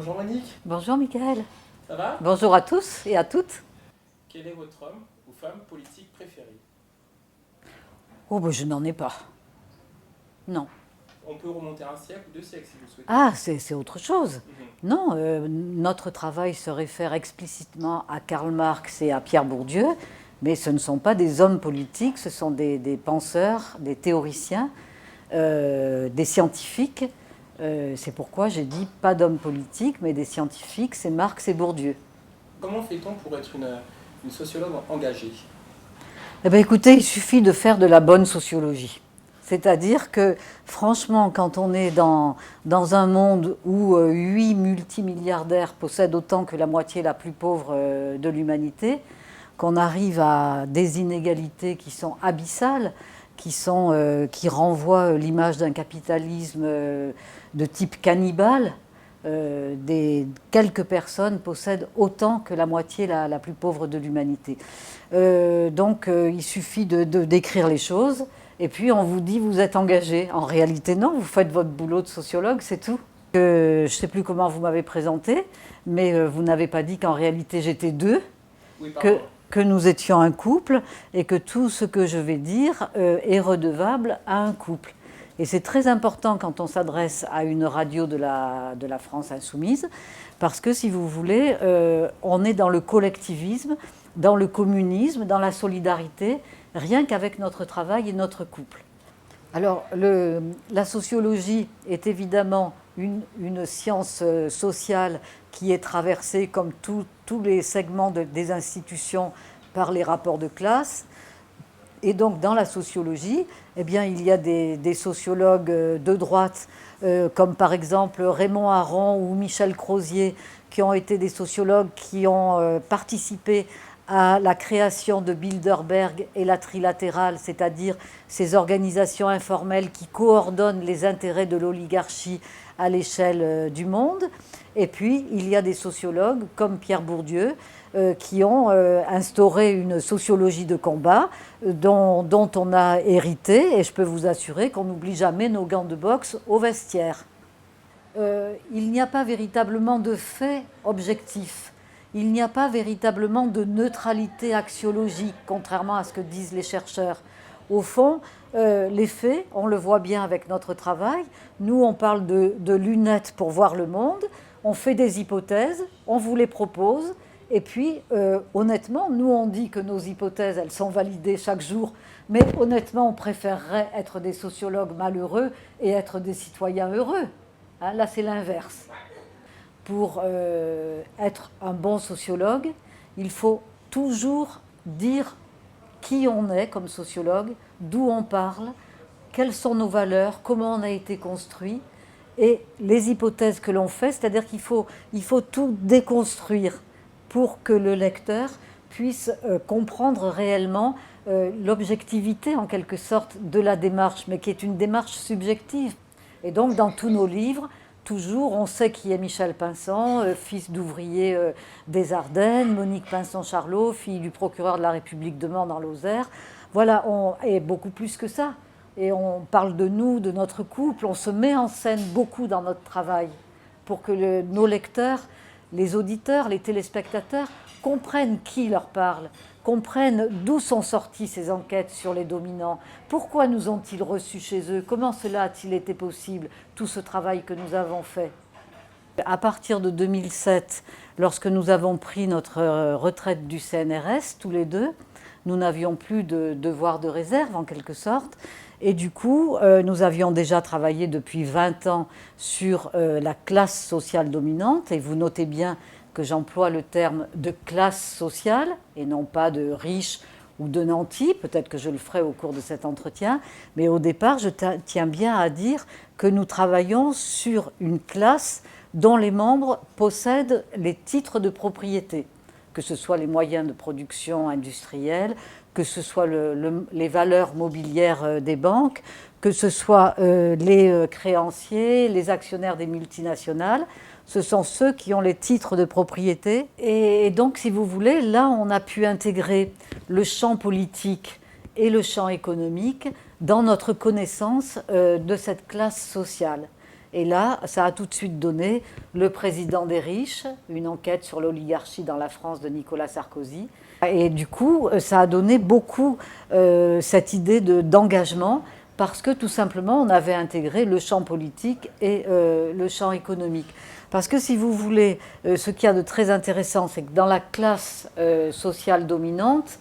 Bonjour Monique, Bonjour Michael. ça va? Bonjour à tous et à toutes. Quel est votre homme ou femme politique préféré? Oh, ben je n'en ai pas. Non. On peut remonter un siècle ou deux siècles si vous le souhaitez. Ah, c'est autre chose. Mhm. Non, notre travail se réfère explicitement à Karl Marx et à Pierre Bourdieu, mais ce ne sont pas des hommes politiques, ce sont des penseurs, des théoriciens, des scientifiques. C'est pourquoi j'ai dit pas d'hommes politiques, mais des scientifiques, c'est Marx et Bourdieu. Comment fait-on pour être une sociologue engagée? Eh bien, écoutez, il suffit de faire de la bonne sociologie. C'est-à-dire que, franchement, quand on est dans un monde où 8 multimilliardaires possèdent autant que la moitié la plus pauvre de l'humanité, qu'on arrive à des inégalités qui sont abyssales, qui renvoient l'image d'un capitalisme de type cannibale, quelques personnes possèdent autant que la moitié la plus pauvre de l'humanité. Donc il suffit de décrire les choses et puis on vous dit vous êtes engagé. En réalité non, vous faites votre boulot de sociologue, c'est tout. Je ne sais plus comment vous m'avez présenté, mais vous n'avez pas dit qu'en réalité j'étais deux, Oui, que nous étions un couple et que tout ce que je vais dire est redevable à un couple. Et c'est très important quand on s'adresse à une radio de la France insoumise, parce que si vous voulez, on est dans le collectivisme, dans le communisme, dans la solidarité, rien qu'avec notre travail et notre couple. Alors, la sociologie est évidemment une science sociale qui est traversée, comme tous les segments des institutions, par les rapports de classe. Et donc, dans la sociologie, eh bien, il y a des sociologues de droite, comme par exemple Raymond Aron ou Michel Crozier, qui ont été des sociologues qui ont participé à la création de Bilderberg et la trilatérale, c'est-à-dire ces organisations informelles qui coordonnent les intérêts de l'oligarchie à l'échelle du monde. Et puis, il y a des sociologues comme Pierre Bourdieu qui ont instauré une sociologie de combat dont on a hérité, et je peux vous assurer qu'on n'oublie jamais nos gants de boxe au vestiaire. Il n'y a pas véritablement de fait objectif. Il n'y a pas véritablement de neutralité axiologique, contrairement à ce que disent les chercheurs. Au fond, les faits, on le voit bien avec notre travail. Nous, on parle de lunettes pour voir le monde. On fait des hypothèses, on vous les propose. Et puis, honnêtement, nous, on dit que nos hypothèses, elles sont validées chaque jour. Mais honnêtement, on préférerait être des sociologues malheureux et être des citoyens heureux. Hein, là, c'est l'inverse. Pour être un bon sociologue, il faut toujours dire qui on est comme sociologue, d'où on parle, quelles sont nos valeurs, comment on a été construit, et les hypothèses que l'on fait, c'est-à-dire qu'il faut tout déconstruire pour que le lecteur puisse comprendre réellement l'objectivité en quelque sorte de la démarche, mais qui est une démarche subjective. Et donc dans tous nos livres, toujours, on sait qui est Michel Pinson, fils d'ouvrier des Ardennes, Monique Pinson-Charlot, fille du procureur de la République de Mans dans l'Osaire. Voilà, et beaucoup plus que ça. Et on parle de nous, de notre couple, on se met en scène beaucoup dans notre travail pour que nos lecteurs, les auditeurs, les téléspectateurs comprennent qui leur parle, comprennent d'où sont sorties ces enquêtes sur les dominants, pourquoi nous ont-ils reçus chez eux, comment cela a-t-il été possible, tout ce travail que nous avons fait. À partir de 2007, lorsque nous avons pris notre retraite du CNRS, tous les deux, nous n'avions plus de devoir de réserve en quelque sorte, et du coup, nous avions déjà travaillé depuis 20 ans sur la classe sociale dominante, et vous notez bien que j'emploie le terme de classe sociale et non pas de riche ou de nanti, peut-être que je le ferai au cours de cet entretien, mais au départ, je tiens bien à dire que nous travaillons sur une classe dont les membres possèdent les titres de propriété, que ce soit les moyens de production industrielle, que ce soit les valeurs mobilières des banques, que ce soit les créanciers, les actionnaires des multinationales. Ce sont ceux qui ont les titres de propriété. Et donc, si vous voulez, là, on a pu intégrer le champ politique et le champ économique dans notre connaissance de cette classe sociale. Et là, ça a tout de suite donné Le président des riches, une enquête sur l'oligarchie dans la France de Nicolas Sarkozy. Et du coup, ça a donné beaucoup cette idée d'engagement, parce que tout simplement, on avait intégré le champ politique et le champ économique. Parce que si vous voulez, ce qu'il y a de très intéressant, c'est que dans la classe sociale dominante,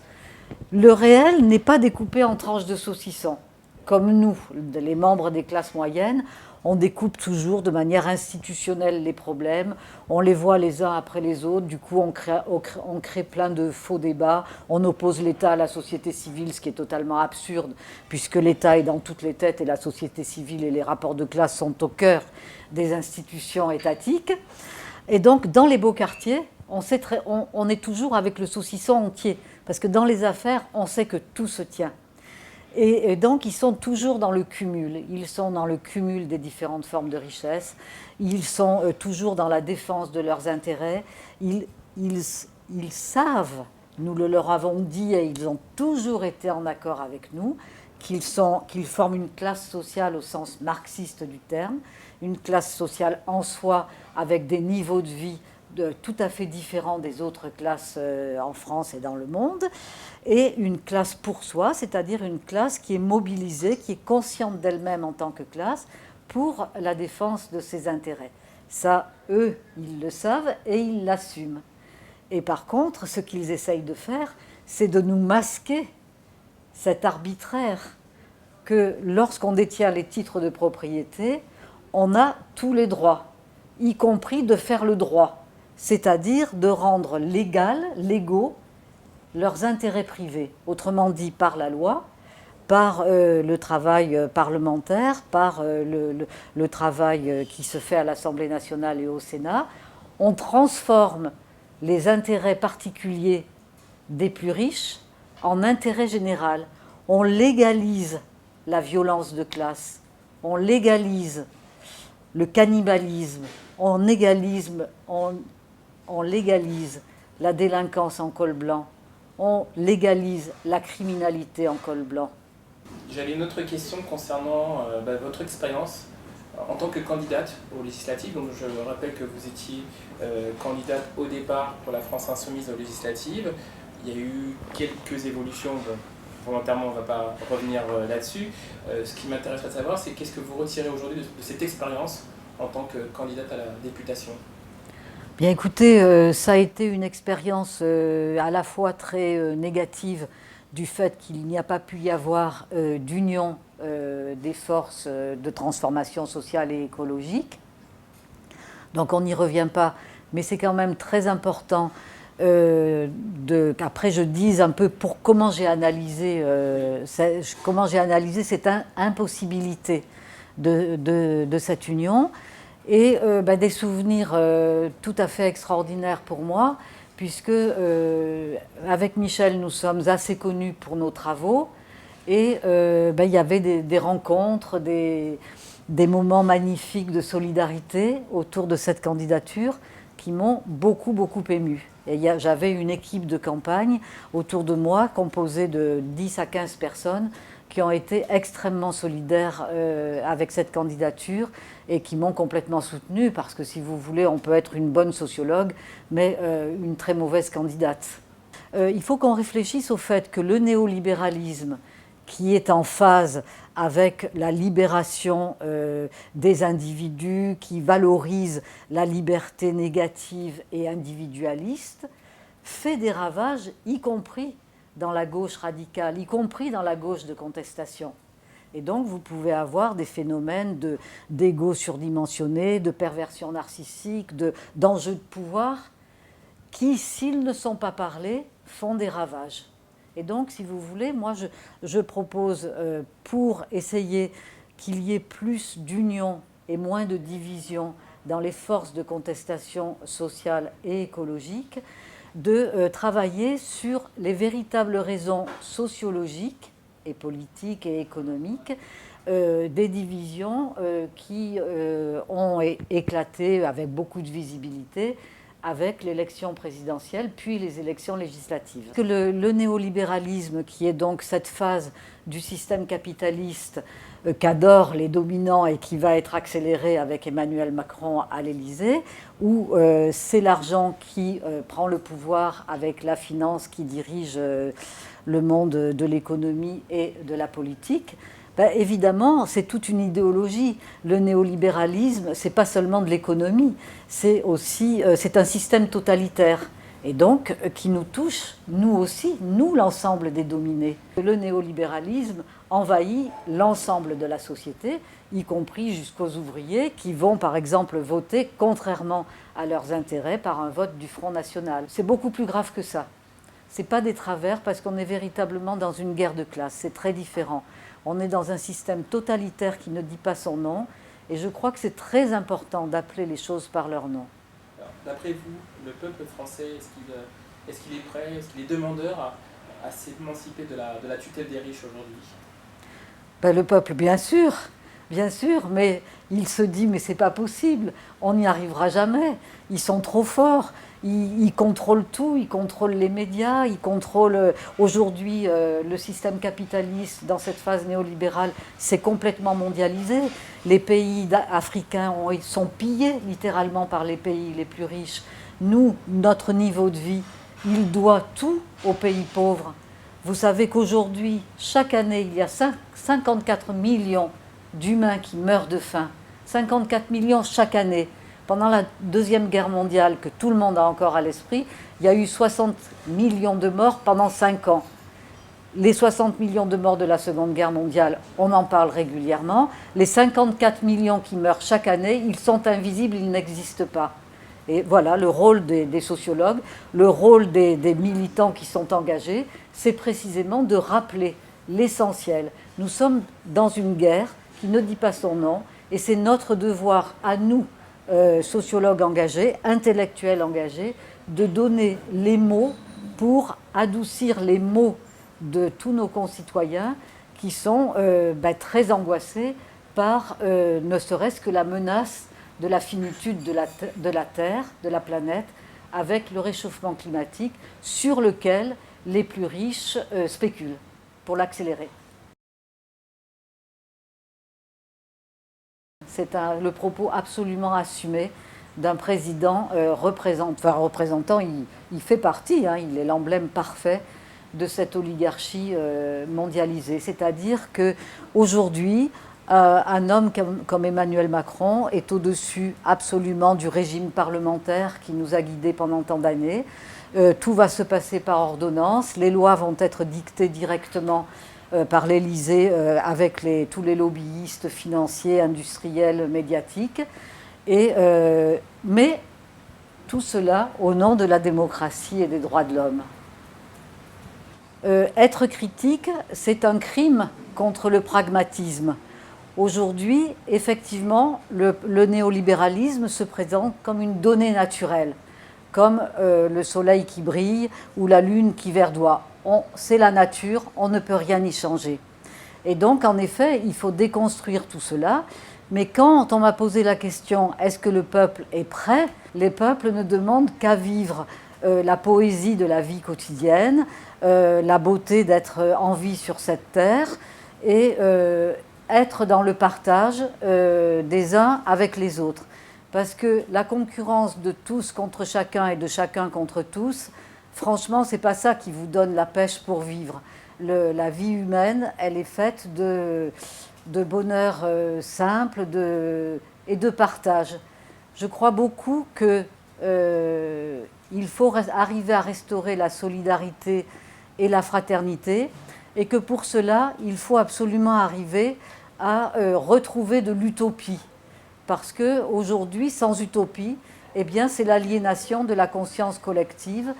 le réel n'est pas découpé en tranches de saucisson. Comme nous, les membres des classes moyennes, on découpe toujours de manière institutionnelle les problèmes, on les voit les uns après les autres, du coup on crée plein de faux débats, on oppose l'État à la société civile, ce qui est totalement absurde, puisque l'État est dans toutes les têtes et la société civile et les rapports de classe sont au cœur des institutions étatiques. Et donc dans les beaux quartiers, on est toujours avec le saucisson entier, parce que dans les affaires, on sait que tout se tient. Et donc, ils sont toujours dans le cumul. Ils sont dans le cumul des différentes formes de richesse. Ils sont toujours dans la défense de leurs intérêts. Ils savent, nous le leur avons dit et ils ont toujours été en accord avec nous, qu'ils forment une classe sociale au sens marxiste du terme, une classe sociale en soi avec des niveaux de vie tout à fait différents des autres classes en France et dans le monde, et une classe pour soi, c'est-à-dire une classe qui est mobilisée, qui est consciente d'elle-même en tant que classe pour la défense de ses intérêts. Ça, eux, ils le savent et ils l'assument. Et par contre, ce qu'ils essayent de faire, c'est de nous masquer cet arbitraire que lorsqu'on détient les titres de propriété, on a tous les droits, y compris de faire le droit, c'est-à-dire de rendre légaux leurs intérêts privés, autrement dit par la loi, par le travail parlementaire, par le travail qui se fait à l'Assemblée nationale et au Sénat. On transforme les intérêts particuliers des plus riches en intérêt général. On légalise la violence de classe, on légalise le cannibalisme, on légalise la délinquance en col blanc, on légalise la criminalité en col blanc. J'avais une autre question concernant votre expérience en tant que candidate aux législatives. Donc je rappelle que vous étiez candidate au départ pour la France Insoumise aux législatives. Il y a eu quelques évolutions, volontairement on ne va pas revenir là-dessus. Ce qui m'intéresse de savoir, c'est qu'est-ce que vous retirez aujourd'hui de cette expérience en tant que candidate à la députation ? Bien écoutez, ça a été une expérience à la fois très négative du fait qu'il n'y a pas pu y avoir d'union des forces de transformation sociale et écologique. Donc on n'y revient pas, mais c'est quand même très important qu'après je dise un peu comment j'ai analysé cette impossibilité de cette union. Et des souvenirs tout à fait extraordinaires pour moi, puisque avec Michel, nous sommes assez connus pour nos travaux, et il y avait des rencontres, des moments magnifiques de solidarité autour de cette candidature qui m'ont beaucoup, beaucoup émue. Et j'avais une équipe de campagne autour de moi, composée de 10 à 15 personnes, qui ont été extrêmement solidaires avec cette candidature et qui m'ont complètement soutenue, parce que si vous voulez, on peut être une bonne sociologue, mais une très mauvaise candidate. Il faut qu'on réfléchisse au fait que le néolibéralisme, qui est en phase avec la libération des individus, qui valorise la liberté négative et individualiste, fait des ravages, y compris dans la gauche radicale, y compris dans la gauche de contestation. Et donc vous pouvez avoir des phénomènes d'ego surdimensionné, de perversion narcissique, d'enjeux de pouvoir, qui, s'ils ne sont pas parlés, font des ravages. Et donc, si vous voulez, moi je propose, pour essayer qu'il y ait plus d'union et moins de division dans les forces de contestation sociale et écologique, de travailler sur les véritables raisons sociologiques et politiques et économiques des divisions qui ont éclaté avec beaucoup de visibilité avec l'élection présidentielle, puis les élections législatives. Que le néolibéralisme, qui est donc cette phase du système capitaliste qu'adorent les dominants et qui va être accélérée avec Emmanuel Macron à l'Élysée, où c'est l'argent qui prend le pouvoir avec la finance qui dirige le monde de l'économie et de la politique, ben, évidemment, c'est toute une idéologie. Le néolibéralisme, c'est pas seulement de l'économie, c'est aussi c'est un système totalitaire. Et donc, qui nous touche, nous aussi, nous, l'ensemble des dominés. Le néolibéralisme envahit l'ensemble de la société, y compris jusqu'aux ouvriers qui vont, par exemple, voter contrairement à leurs intérêts par un vote du Front National. C'est beaucoup plus grave que ça. Ce n'est pas des travers parce qu'on est véritablement dans une guerre de classe, c'est très différent. On est dans un système totalitaire qui ne dit pas son nom, et je crois que c'est très important d'appeler les choses par leur nom. D'après vous, le peuple français, est-ce qu'il est prêt, est-ce qu'il est demandeur à s'émanciper de la tutelle des riches aujourd'hui? Ben, le peuple, bien sûr, mais il se dit mais c'est pas possible, on n'y arrivera jamais, ils sont trop forts, ils contrôlent tout, ils contrôlent les médias, ils contrôlent aujourd'hui le système capitaliste dans cette phase néolibérale, c'est complètement mondialisé. Les pays africains sont pillés littéralement par les pays les plus riches. Nous, notre niveau de vie, il doit tout aux pays pauvres. Vous savez qu'aujourd'hui, chaque année, il y a 54 millions d'humains qui meurent de faim. 54 millions chaque année. Pendant la Deuxième Guerre mondiale, que tout le monde a encore à l'esprit, il y a eu 60 millions de morts pendant 5 ans. Les 60 millions de morts de la Seconde Guerre mondiale, on en parle régulièrement. Les 54 millions qui meurent chaque année, ils sont invisibles, ils n'existent pas. Et voilà, le rôle des sociologues, le rôle des militants qui sont engagés, c'est précisément de rappeler l'essentiel. Nous sommes dans une guerre qui ne dit pas son nom, et c'est notre devoir à nous, sociologues engagés, intellectuels engagés, de donner les mots pour adoucir les maux de tous nos concitoyens qui sont très angoissés par ne serait-ce que la menace de la finitude de la Terre, de la planète, avec le réchauffement climatique sur lequel les plus riches spéculent pour l'accélérer. C'est le propos absolument assumé d'un président représentant, il fait partie, hein, il est l'emblème parfait de cette oligarchie mondialisée. C'est-à-dire qu'aujourd'hui, un homme comme Emmanuel Macron est au-dessus absolument du régime parlementaire qui nous a guidés pendant tant d'années. Tout va se passer par ordonnance, les lois vont être dictées directement par l'Élysée avec tous les lobbyistes financiers, industriels, médiatiques. Mais tout cela au nom de la démocratie et des droits de l'homme. Être critique, c'est un crime contre le pragmatisme. Aujourd'hui, effectivement, le néolibéralisme se présente comme une donnée naturelle, comme le soleil qui brille ou la lune qui verdoie. C'est la nature, on ne peut rien y changer. Et donc, en effet, il faut déconstruire tout cela. Mais quand on m'a posé la question, est-ce que le peuple est prêt? Les peuples ne demandent qu'à vivre la poésie de la vie quotidienne, la beauté d'être en vie sur cette terre et être dans le partage des uns avec les autres. Parce que la concurrence de tous contre chacun et de chacun contre tous, franchement, c'est pas ça qui vous donne la pêche pour vivre. La vie humaine, elle est faite de bonheur simple et de partage. Je crois beaucoup qu'il faut arriver à restaurer la solidarité et la fraternité, et que pour cela, il faut absolument arriver à retrouver de l'utopie. Parce qu'aujourd'hui, sans utopie, eh bien, c'est l'aliénation de la conscience collective,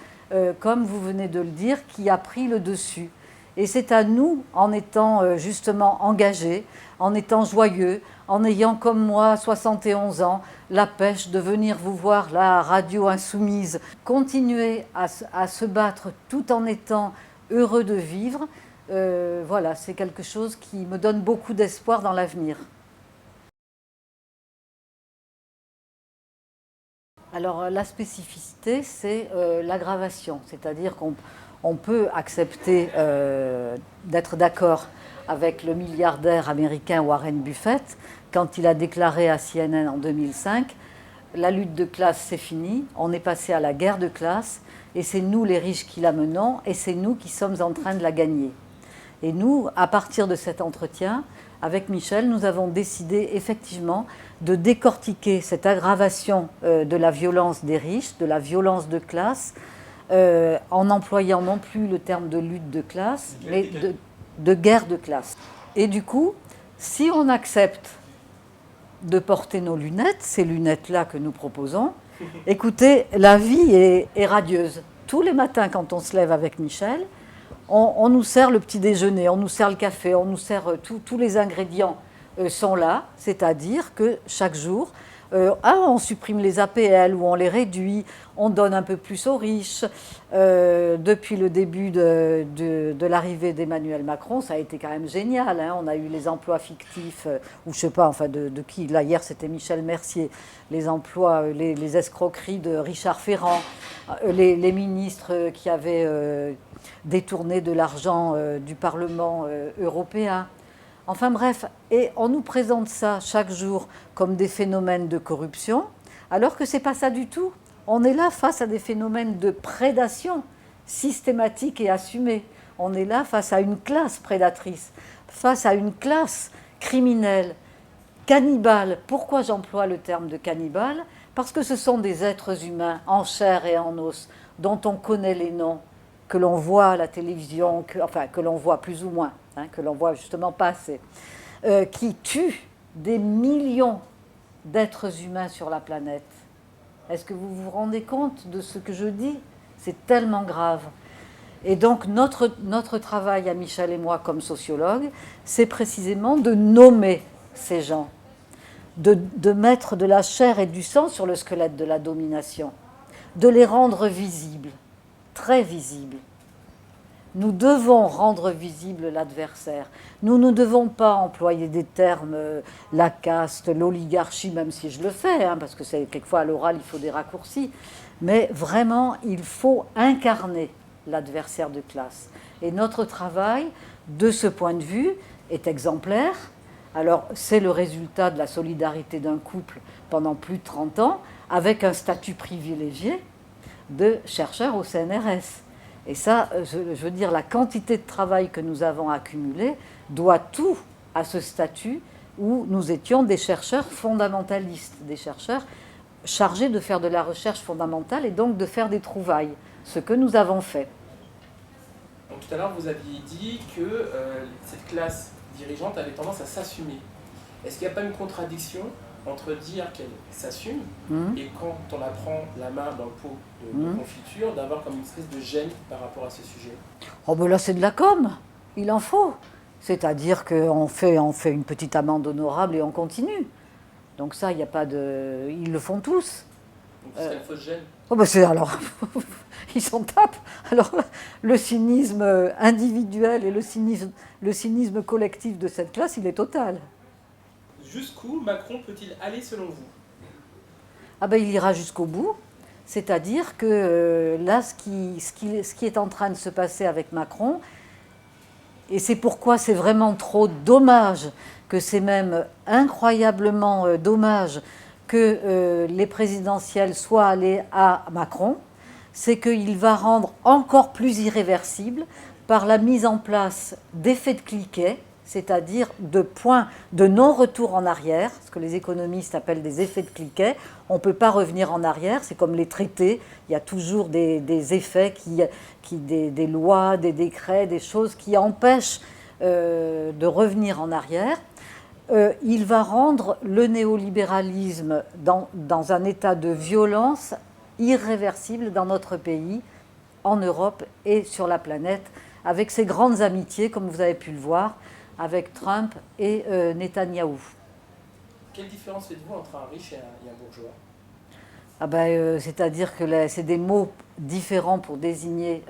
comme vous venez de le dire, qui a pris le dessus. Et c'est à nous, en étant justement engagés, en étant joyeux, en ayant comme moi 71 ans, la pêche de venir vous voir, la radio insoumise, continuer à se battre tout en étant heureux de vivre. Voilà, c'est quelque chose qui me donne beaucoup d'espoir dans l'avenir. Alors la spécificité, c'est l'aggravation, c'est-à-dire qu'on peut accepter d'être d'accord avec le milliardaire américain Warren Buffett quand il a déclaré à CNN en 2005 « La lutte de classe, c'est fini, on est passé à la guerre de classe et c'est nous les riches qui la menons et c'est nous qui sommes en train de la gagner ». Et nous, à partir de cet entretien, avec Michel, nous avons décidé effectivement de décortiquer cette aggravation de la violence des riches, de la violence de classe, en employant non plus le terme de lutte de classe, mais de guerre de classe. Et du coup, si on accepte de porter nos lunettes, ces lunettes-là que nous proposons, écoutez, la vie est radieuse. Tous les matins, quand on se lève avec Michel, on nous sert le petit déjeuner, on nous sert le café, on nous sert tous les ingrédients sont là, c'est-à-dire que chaque jour, on supprime les APL ou on les réduit, on donne un peu plus aux riches. Depuis le début de l'arrivée d'Emmanuel Macron, ça a été quand même génial. Hein. On a eu les emplois fictifs, ou je ne sais pas, enfin de qui, là hier c'était Michel Mercier, les emplois, les escroqueries de Richard Ferrand, les ministres qui avaient détourné de l'argent du Parlement européen. Enfin bref, et on nous présente ça chaque jour comme des phénomènes de corruption, alors que ce n'est pas ça du tout. On est là face à des phénomènes de prédation systématique et assumée. On est là face à une classe prédatrice, face à une classe criminelle, cannibale. Pourquoi j'emploie le terme de cannibale ? Parce que ce sont des êtres humains en chair et en os, dont on connaît les noms, que l'on voit à la télévision, que l'on voit plus ou moins, hein, que l'on voit justement pas assez, qui tuent des millions d'êtres humains sur la planète. Est-ce que vous vous rendez compte de ce que je dis ? C'est tellement grave. Et donc notre travail à Michel et moi comme sociologues, c'est précisément de nommer ces gens, de mettre de la chair et du sang sur le squelette de la domination, de les rendre visibles, très visibles. Nous devons rendre visible l'adversaire. Nous ne devons pas employer des termes, la caste, l'oligarchie, même si je le fais, hein, parce que c'est, quelquefois à l'oral il faut des raccourcis, mais vraiment il faut incarner l'adversaire de classe. Et notre travail, de ce point de vue, est exemplaire. Alors c'est le résultat de la solidarité d'un couple pendant plus de 30 ans, avec un statut privilégié de chercheur au CNRS. Et ça, je veux dire, la quantité de travail que nous avons accumulé doit tout à ce statut où nous étions des chercheurs fondamentalistes, des chercheurs chargés de faire de la recherche fondamentale et donc de faire des trouvailles, ce que nous avons fait. Donc, tout à l'heure, vous aviez dit que cette classe dirigeante avait tendance à s'assumer. Est-ce qu'il n'y a pas une contradiction entre dire qu'elle s'assume et quand on la prend la main dans le pot de confiture, d'avoir comme une espèce de gêne par rapport à ce sujet ? Oh ben là c'est de la com, il en faut. C'est-à-dire qu'on fait une petite amende honorable et on continue. Donc ça, il n'y a pas de... Ils le font tous. Donc c'est une fausse gêne ? Oh ben c'est alors... ils s'en tapent. Alors le cynisme individuel et le cynisme collectif de cette classe, il est total. Jusqu'où Macron peut-il aller selon vous ? Ah ben, il ira jusqu'au bout. C'est-à-dire que là, ce qui est en train de se passer avec Macron, et c'est pourquoi c'est vraiment trop dommage, que c'est même incroyablement dommage que les présidentielles soient allées à Macron, c'est qu'il va rendre encore plus irréversible par la mise en place d'effets de cliquet, c'est-à-dire de points de non-retour en arrière, ce que les économistes appellent des effets de cliquet. On ne peut pas revenir en arrière, c'est comme les traités, il y a toujours des effets, des lois, des décrets, des choses qui empêchent de revenir en arrière. Il va rendre le néolibéralisme dans un état de violence irréversible dans notre pays, en Europe et sur la planète, avec ses grandes amitiés, comme vous avez pu le voir, avec Trump et Netanyahou. Quelle différence faites-vous entre un riche et un bourgeois ? Ah ben, c'est-à-dire que c'est des mots différents pour désigner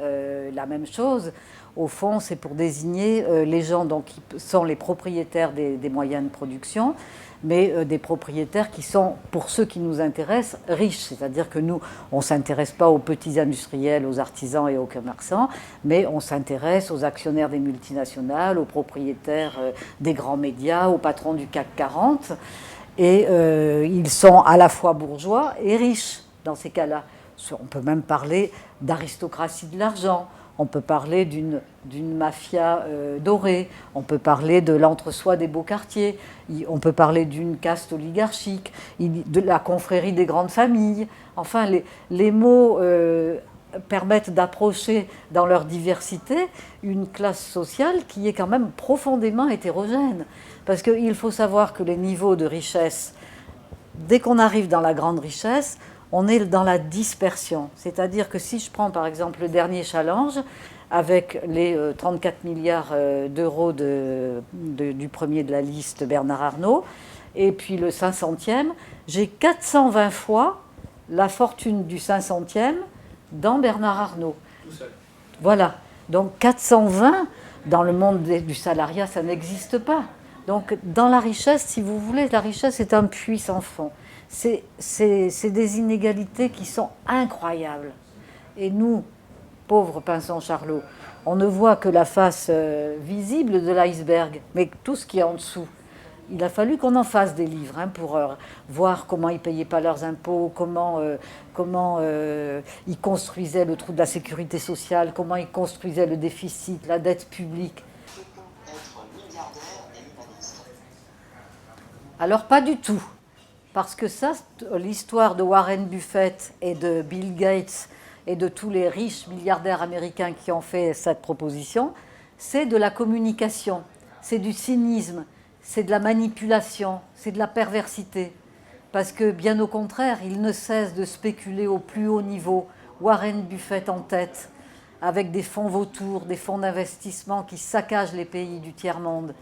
la même chose. au fond, c'est pour désigner les gens donc, qui sont les propriétaires des moyens de production, mais des propriétaires qui sont, pour ceux qui nous intéressent, riches. C'est-à-dire que nous, on ne s'intéresse pas aux petits industriels, aux artisans et aux commerçants, mais on s'intéresse aux actionnaires des multinationales, aux propriétaires des grands médias, aux patrons du CAC 40. Et ils sont à la fois bourgeois et riches dans ces cas-là. On peut même parler d'aristocratie de l'argent. On peut parler d'une mafia dorée, on peut parler de l'entre-soi des beaux quartiers, on peut parler d'une caste oligarchique, de la confrérie des grandes familles. Enfin, les mots permettent d'approcher dans leur diversité une classe sociale qui est quand même profondément hétérogène. Parce qu'il faut savoir que les niveaux de richesse, dès qu'on arrive dans la grande richesse, on est dans la dispersion. C'est-à-dire que si je prends par exemple le dernier challenge, avec les 34 milliards d'euros du premier de la liste, Bernard Arnault, et puis le 500e, j'ai 420 fois la fortune du 500e dans Bernard Arnault. Tout seul. Voilà. Donc 420, dans le monde du salariat, ça n'existe pas. Donc dans la richesse, si vous voulez, la richesse est un puits sans fond. C'est des inégalités qui sont incroyables. Et nous, pauvres Pinson-Charlot, on ne voit que la face visible de l'iceberg, mais tout ce qui est en dessous. Il a fallu qu'on en fasse des livres pour voir comment ils ne payaient pas leurs impôts, comment ils construisaient le trou de la sécurité sociale, comment ils construisaient le déficit, la dette publique. Alors pas du tout. Parce que ça, l'histoire de Warren Buffett et de Bill Gates et de tous les riches milliardaires américains qui ont fait cette proposition, c'est de la communication, c'est du cynisme, c'est de la manipulation, c'est de la perversité. Parce que bien au contraire, ils ne cessent de spéculer au plus haut niveau. Warren Buffett en tête, avec des fonds vautours, des fonds d'investissement qui saccagent les pays du tiers-monde.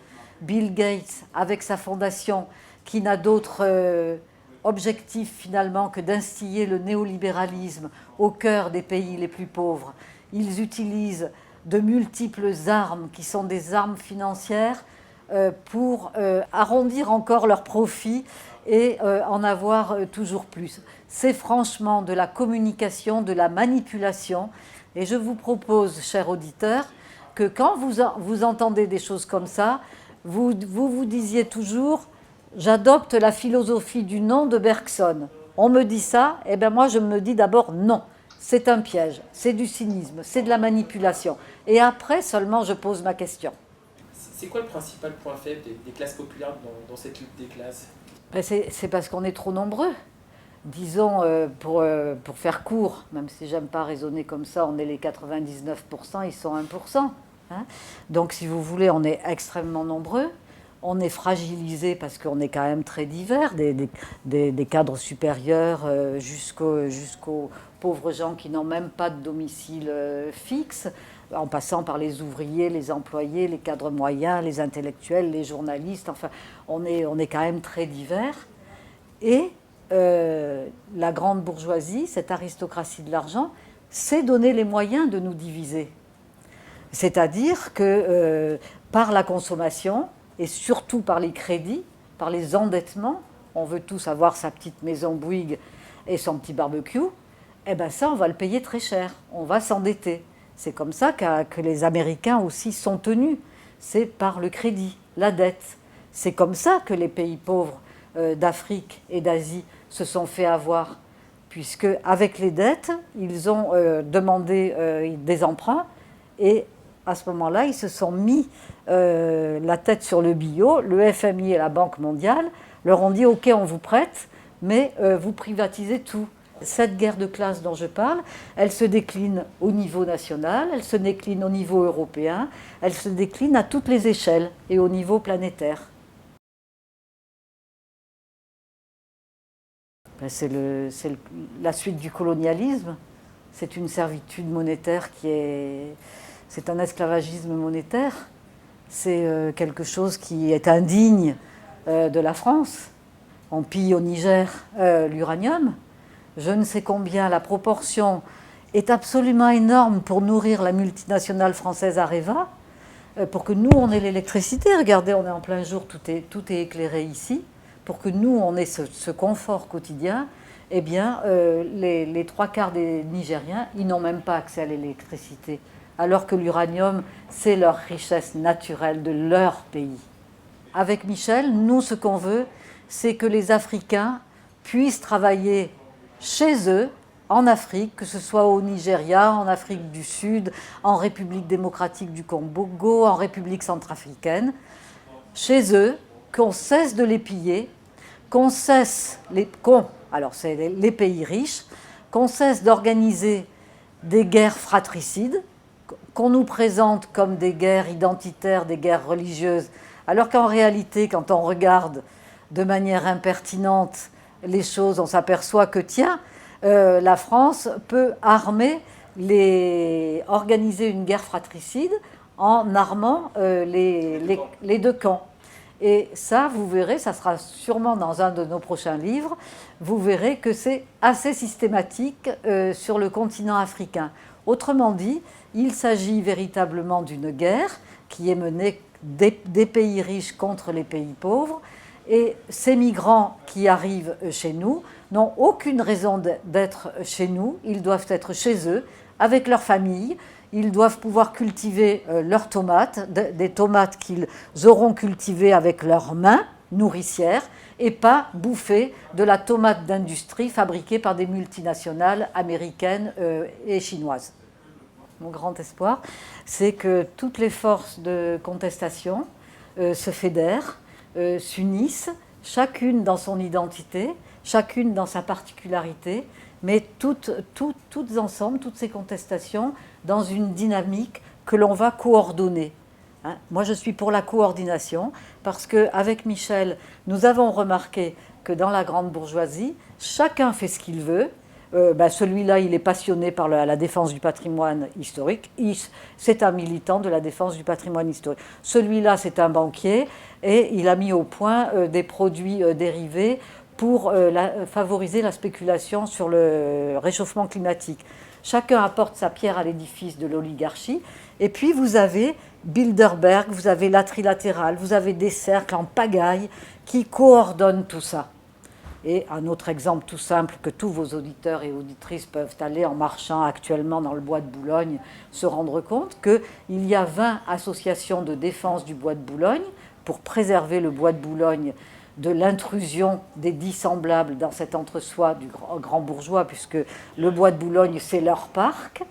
Bill Gates, avec sa fondation, qui n'a d'autre objectif finalement que d'instiller le néolibéralisme au cœur des pays les plus pauvres. Ils utilisent de multiples armes qui sont des armes financières pour arrondir encore leurs profits et en avoir toujours plus. C'est franchement de la communication, de la manipulation. Et je vous propose, chers auditeurs, que quand vous entendez des choses comme ça, vous disiez toujours « J'adopte la philosophie du non de Bergson ». On me dit ça, et bien moi je me dis d'abord non. C'est un piège, c'est du cynisme, c'est de la manipulation. Et après seulement je pose ma question. C'est quoi le principal point faible des classes populaires dans cette lutte des classes ? Ben c'est parce qu'on est trop nombreux. Disons, pour faire court, même si j'aime pas raisonner comme ça, on est les 99%, ils sont 1%. Hein. Donc si vous voulez, on est extrêmement nombreux. On est fragilisé parce qu'on est quand même très divers, des cadres supérieurs jusqu'aux pauvres gens qui n'ont même pas de domicile fixe, en passant par les ouvriers, les employés, les cadres moyens, les intellectuels, les journalistes. Enfin, on est quand même très divers. Et la grande bourgeoisie, cette aristocratie de l'argent, s'est donné les moyens de nous diviser. C'est-à-dire que par la consommation, et surtout par les crédits, par les endettements, on veut tous avoir sa petite maison Bouygues et son petit barbecue, eh bien ça, on va le payer très cher, on va s'endetter. C'est comme ça que les Américains aussi sont tenus, c'est par le crédit, la dette. C'est comme ça que les pays pauvres d'Afrique et d'Asie se sont fait avoir, puisque avec les dettes, ils ont demandé des emprunts et à ce moment-là, ils se sont mis la tête sur le billot. Le FMI et la Banque mondiale leur ont dit « Ok, on vous prête, mais vous privatisez tout ». Cette guerre de classe dont je parle, elle se décline au niveau national, elle se décline au niveau européen, elle se décline à toutes les échelles et au niveau planétaire. C'est la suite du colonialisme. C'est une servitude monétaire c'est un esclavagisme monétaire. C'est quelque chose qui est indigne de la France. On pille au Niger l'uranium. Je ne sais combien la proportion est absolument énorme pour nourrir la multinationale française Areva, pour que nous, on ait l'électricité. Regardez, on est en plein jour, tout est éclairé ici. Pour que nous, on ait ce confort quotidien, eh bien, les 3/4 des Nigériens, ils n'ont même pas accès à l'électricité, alors que l'uranium, c'est leur richesse naturelle de leur pays. Avec Michel, nous, ce qu'on veut, c'est que les Africains puissent travailler chez eux, en Afrique, que ce soit au Nigeria, en Afrique du Sud, en République démocratique du Congo, en République centrafricaine, chez eux, qu'on cesse de les piller, alors c'est les pays riches, qu'on cesse d'organiser des guerres fratricides, qu'on nous présente comme des guerres identitaires, des guerres religieuses, alors qu'en réalité, quand on regarde de manière impertinente les choses, on s'aperçoit que, tiens, la France peut organiser une guerre fratricide en armant les deux camps. Et ça, vous verrez, ça sera sûrement dans un de nos prochains livres, vous verrez que c'est assez systématique sur le continent africain. Autrement dit, il s'agit véritablement d'une guerre qui est menée des pays riches contre les pays pauvres, et ces migrants qui arrivent chez nous n'ont aucune raison d'être chez nous, ils doivent être chez eux, avec leur famille. Ils doivent pouvoir cultiver leurs tomates, des tomates qu'ils auront cultivées avec leurs mains nourricières, et pas bouffer de la tomate d'industrie fabriquée par des multinationales américaines et chinoises. Mon grand espoir, c'est que toutes les forces de contestation se fédèrent, s'unissent, chacune dans son identité, chacune dans sa particularité, mais toutes ensemble, toutes ces contestations, dans une dynamique que l'on va coordonner. Moi, je suis pour la coordination, parce qu'avec Michel, nous avons remarqué que dans la grande bourgeoisie, chacun fait ce qu'il veut. Celui-là, il est passionné par la défense du patrimoine historique. C'est un militant de la défense du patrimoine historique. Celui-là, c'est un banquier, et il a mis au point des produits dérivés pour favoriser la spéculation sur le réchauffement climatique. Chacun apporte sa pierre à l'édifice de l'oligarchie. Et puis vous avez Bilderberg, vous avez la Trilatérale, vous avez des cercles en pagaille qui coordonnent tout ça. Et un autre exemple tout simple que tous vos auditeurs et auditrices peuvent aller en marchant actuellement dans le bois de Boulogne se rendre compte qu'il y a 20 associations de défense du bois de Boulogne pour préserver le bois de Boulogne de l'intrusion des dissemblables dans cet entre-soi du grand bourgeois, puisque le bois de Boulogne, c'est leur parc.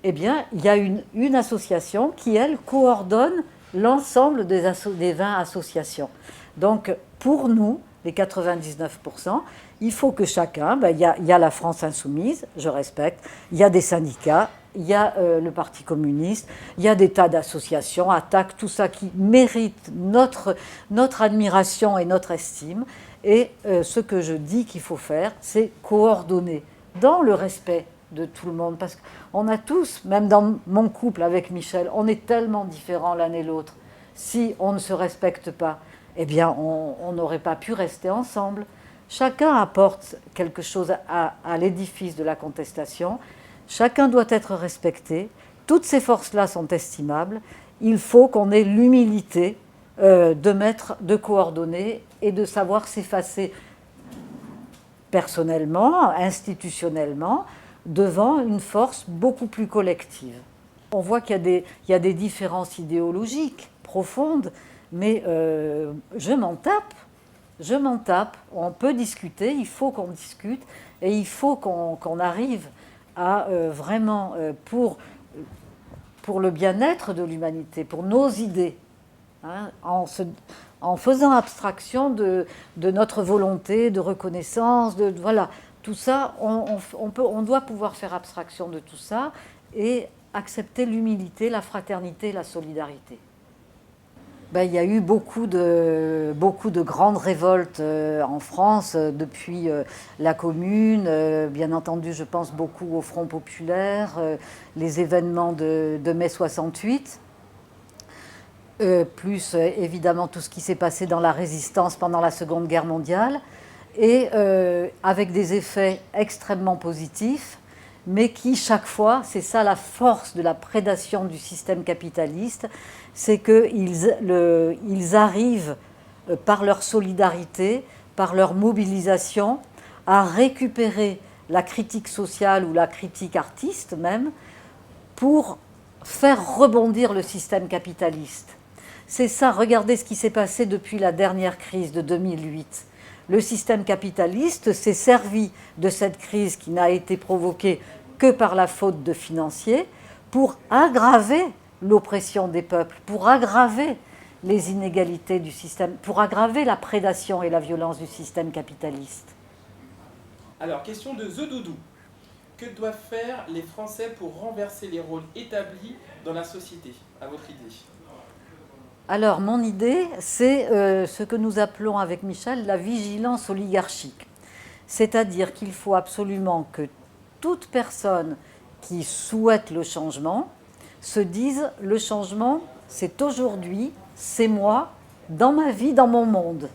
Eh bien, il y a une association qui, elle, coordonne l'ensemble des 20 associations. Donc, pour nous, les 99%, il faut que chacun, il y a la France insoumise, je respecte, il y a des syndicats, il y a le Parti communiste, il y a des tas d'associations, ATTAC, tout ça qui mérite notre admiration et notre estime. Et ce que je dis qu'il faut faire, c'est coordonner dans le respect de tout le monde. Parce qu'on a tous, même dans mon couple avec Michel, on est tellement différents l'un et l'autre. Si on ne se respecte pas, eh bien, on n'aurait pas pu rester ensemble. Chacun apporte quelque chose à l'édifice de la contestation. Chacun doit être respecté. Toutes ces forces-là sont estimables. Il faut qu'on ait l'humilité de coordonner et de savoir s'effacer personnellement, institutionnellement, devant une force beaucoup plus collective. On voit qu'il y a des différences idéologiques profondes, mais je m'en tape. On peut discuter, il faut qu'on discute, et il faut qu'on arrive à vraiment, pour le bien-être de l'humanité, pour nos idées, hein, en faisant abstraction de notre volonté de reconnaissance, voilà, tout ça, on doit pouvoir faire abstraction de tout ça et accepter l'humilité, la fraternité, la solidarité. Il y a eu beaucoup de grandes révoltes en France depuis la Commune. Bien entendu, je pense beaucoup au Front populaire, les événements de mai 68, plus évidemment tout ce qui s'est passé dans la résistance pendant la Seconde Guerre mondiale, et avec des effets extrêmement positifs, mais qui, chaque fois, c'est ça la force de la prédation du système capitaliste, c'est qu'ils arrivent, par leur solidarité, par leur mobilisation, à récupérer la critique sociale ou la critique artiste même, pour faire rebondir le système capitaliste. C'est ça, regardez ce qui s'est passé depuis la dernière crise de 2008. Le système capitaliste s'est servi de cette crise qui n'a été provoquée que par la faute de financiers pour aggraver l'oppression des peuples, pour aggraver les inégalités du système, pour aggraver la prédation et la violence du système capitaliste. Alors, question de The Doudou. Que doivent faire les Français pour renverser les rôles établis dans la société, à votre idée? Alors, mon idée, c'est ce que nous appelons avec Michel la vigilance oligarchique. C'est-à-dire qu'il faut absolument que toute personne qui souhaite le changement se dise « le changement, c'est aujourd'hui, c'est moi, dans ma vie, dans mon monde.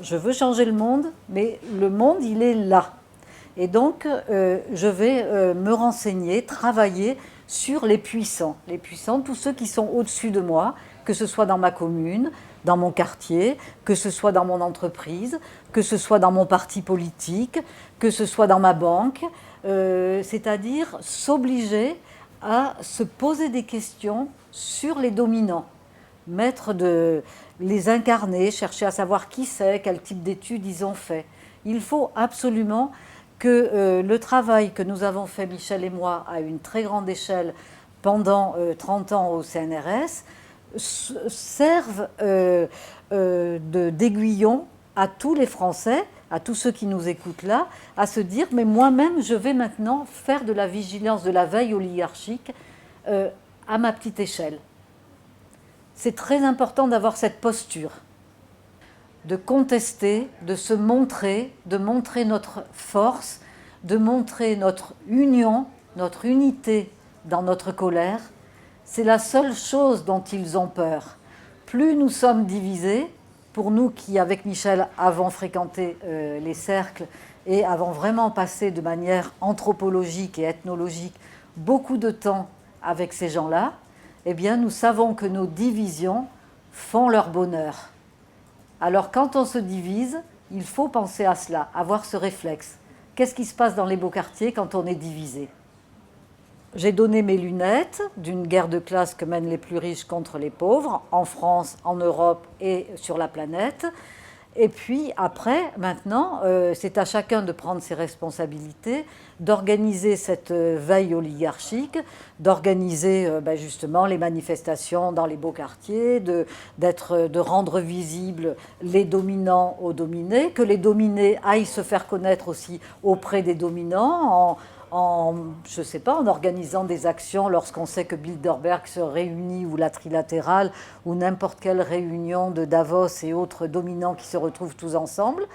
Je veux changer le monde, mais le monde, il est là. Et donc, je vais me renseigner, travailler sur les puissants, tous ceux qui sont au-dessus de moi, que ce soit dans ma commune, dans mon quartier, que ce soit dans mon entreprise, que ce soit dans mon parti politique, que ce soit dans ma banque, c'est-à-dire s'obliger à se poser des questions sur les dominants, les incarner, chercher à savoir qui c'est, quel type d'études ils ont fait. Il faut absolument que le travail que nous avons fait, Michel et moi, à une très grande échelle pendant 30 ans au CNRS, serve d'aiguillon à tous les Français, à tous ceux qui nous écoutent là, à se dire, mais moi-même, je vais maintenant faire de la vigilance, de la veille oligarchique à ma petite échelle. C'est très important d'avoir cette posture, de contester, de se montrer, de montrer notre force, de montrer notre union, notre unité dans notre colère. C'est la seule chose dont ils ont peur. Plus nous sommes divisés, pour nous qui, avec Michel, avons fréquenté les cercles et avons vraiment passé de manière anthropologique et ethnologique beaucoup de temps avec ces gens-là, eh bien, nous savons que nos divisions font leur bonheur. Alors, quand on se divise, il faut penser à cela, avoir ce réflexe. Qu'est-ce qui se passe dans les beaux quartiers quand on est divisé? J'ai donné mes lunettes d'une guerre de classe que mènent les plus riches contre les pauvres, en France, en Europe et sur la planète. Et puis après, maintenant, c'est à chacun de prendre ses responsabilités, d'organiser cette veille oligarchique, d'organiser justement les manifestations dans les beaux quartiers, de rendre visibles les dominants aux dominés, que les dominés aillent se faire connaître aussi auprès des dominants je ne sais pas, en organisant des actions lorsqu'on sait que Bilderberg se réunit, ou la Trilatérale, ou n'importe quelle réunion de Davos et autres dominants qui se retrouvent tous ensemble,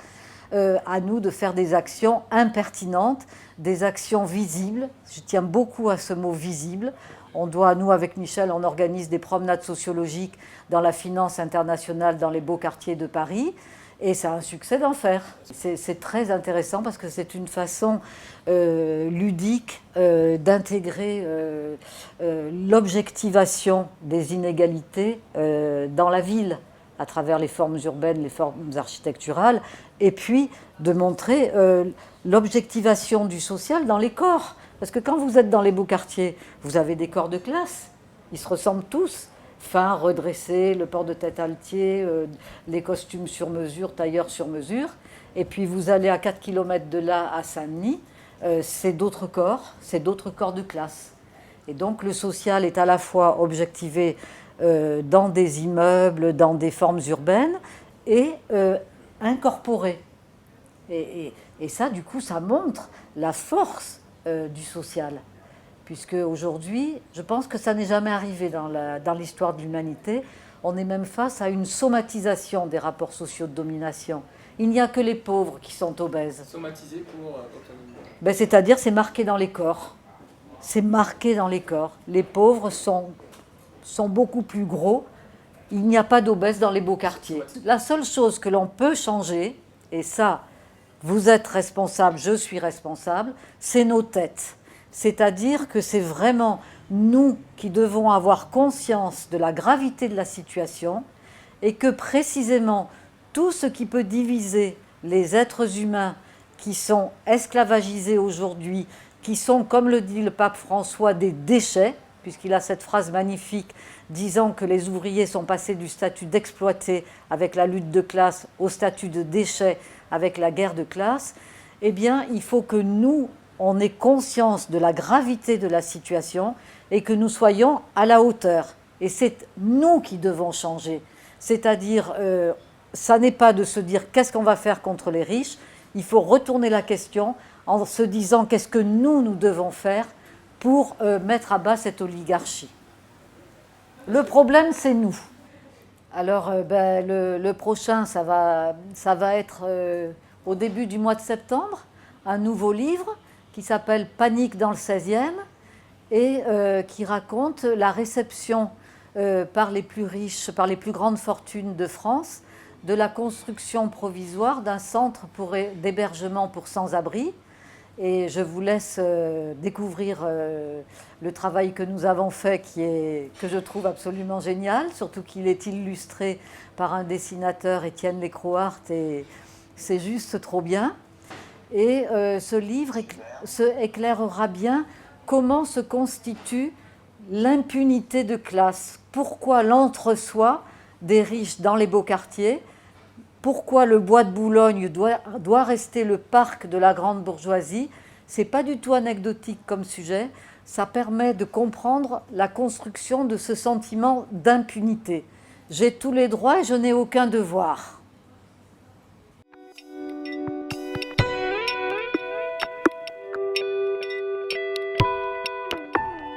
à nous de faire des actions impertinentes, des actions visibles. Je tiens beaucoup à ce mot « visible ». Nous, avec Michel, on organise des promenades sociologiques dans la finance internationale dans les beaux quartiers de Paris. Et c'est un succès d'en faire. C'est très intéressant parce que c'est une façon ludique d'intégrer l'objectivation des inégalités dans la ville, à travers les formes urbaines, les formes architecturales, et puis de montrer l'objectivation du social dans les corps. Parce que quand vous êtes dans les beaux quartiers, vous avez des corps de classe, ils se ressemblent tous. Fins, redressés, le port de tête altier, les costumes sur mesure, tailleurs sur mesure. Et puis vous allez à 4 km de là, à Saint-Denis, c'est d'autres corps de classe. Et donc le social est à la fois objectivé dans des immeubles, dans des formes urbaines, et incorporé. Et ça, du coup, ça montre la force du social. Puisque aujourd'hui, je pense que ça n'est jamais arrivé dans l'histoire de l'humanité. On est même face à une somatisation des rapports sociaux de domination. Il n'y a que les pauvres qui sont obèses. Somatisé pour... c'est-à-dire, c'est marqué dans les corps. C'est marqué dans les corps. Les pauvres sont beaucoup plus gros. Il n'y a pas d'obèses dans les beaux quartiers. La seule chose que l'on peut changer, et ça, vous êtes responsable, je suis responsable, c'est nos têtes. C'est-à-dire que c'est vraiment nous qui devons avoir conscience de la gravité de la situation et que précisément tout ce qui peut diviser les êtres humains qui sont esclavagisés aujourd'hui, qui sont, comme le dit le pape François, des déchets, puisqu'il a cette phrase magnifique disant que les ouvriers sont passés du statut d'exploités avec la lutte de classe au statut de déchets avec la guerre de classe, eh bien, il faut que nous, on ait conscience de la gravité de la situation et que nous soyons à la hauteur. Et c'est nous qui devons changer. C'est-à-dire, ça n'est pas de se dire qu'est-ce qu'on va faire contre les riches, il faut retourner la question en se disant qu'est-ce que nous devons faire pour mettre à bas cette oligarchie. Le problème, c'est nous. Alors, le prochain, ça va être au début du mois de septembre, un nouveau livre qui s'appelle « Panique dans le 16e » et qui raconte la réception par les plus riches, par les plus grandes fortunes de France, de la construction provisoire d'un centre d'hébergement pour sans-abri. Et je vous laisse découvrir le travail que nous avons fait, que je trouve absolument génial, surtout qu'il est illustré par un dessinateur, Étienne Lécroart, et c'est juste trop bien. Et ce livre éclairera bien comment se constitue l'impunité de classe, pourquoi l'entre-soi des riches dans les beaux quartiers, pourquoi le bois de Boulogne doit rester le parc de la grande bourgeoisie. Ce n'est pas du tout anecdotique comme sujet, ça permet de comprendre la construction de ce sentiment d'impunité. J'ai tous les droits et je n'ai aucun devoir.